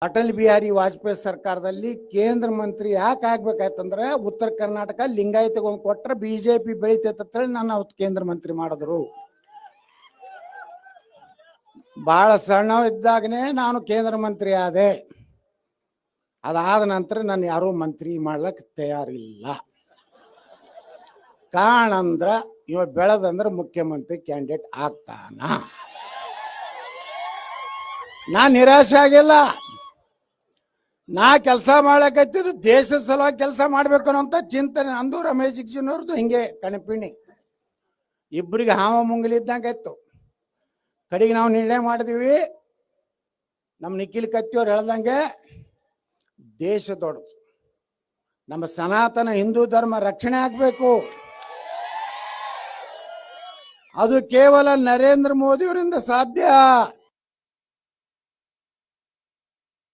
ಅಟಲ್ ಬಿಹಾರಿ ವಾಜಪೇಯಿ ಸರ್ಕಾರದಲ್ಲಿ ಕೇಂದ್ರ ಮಂತ್ರಿ ಯಾಕೆ ಆಗ್ಬೇಕಾಯ್ತಂದ್ರೆ ಉತ್ತರ ಕರ್ನಾಟಕ ಲಿಂಗಾಯತಗೊಂದು ಕೊಟ್ರೆ ಬಿಜೆಪಿ ಬೆಳಿತೈತೆ ಅಂತ ಹೇಳಿ ನಾನು ಅವತ್ತು ಕೇಂದ್ರ ಮಂತ್ರಿ ಮಾಡಿದ್ರು. ಬಹಳ ಸಣ್ಣ ಇದ್ದಾಗನೇ ನಾನು ಕೇಂದ್ರ ಮಂತ್ರಿ ಆದೆ. ಅದಾದ ನಂತರ ನಾನು ಯಾರೂ ಮಂತ್ರಿ ಮಾಡ್ಲಕ್ಕೆ ತಯಾರಿಲ್ಲ. ಕಾರಣ ಅಂದ್ರ ಇವ ಬೆಳೆದಂದ್ರೆ ಮುಖ್ಯಮಂತ್ರಿ ಕ್ಯಾಂಡಿಡೇಟ್ ಆಗ್ತಾನ. ನಾ ನಿರಾಶೆ ಆಗಿಲ್ಲ. ನಾ ಕೆಲಸ ಮಾಡ್ಲಕತ್ತಿದ್ದು ದೇಶದ ಸಲುವಾಗಿ ಕೆಲಸ ಮಾಡ್ಬೇಕು ಅನ್ನೋಂಥ ಚಿಂತನೆ ಅಂದು ರಮೇಶ್ ಜಿಗಜಿಣವ್ರದ್ದು ಹಿಂಗೆ ಕಣಪಿಣಿ ಇಬ್ಬರಿಗೆ ಹಾವ ಮುಂಗಲಿದ್ದಂಗೆ ಇತ್ತು. ಕಡೆಗೆ ನಾವು ನಿರ್ಣಯ ಮಾಡಿದೀವಿ, ನಮ್ಮ ನಿಖಿಲ್ ಕತ್ತಿಯವ್ರು ಹೇಳ್ದಂಗೆ ದೇಶ ದೊಡ್ಡದು, ನಮ್ಮ ಸನಾತನ ಹಿಂದೂ ಧರ್ಮ ರಕ್ಷಣೆ ಆಗಬೇಕು. ಅದು ಕೇವಲ ನರೇಂದ್ರ ಮೋದಿಯವರಿಂದ ಸಾಧ್ಯ.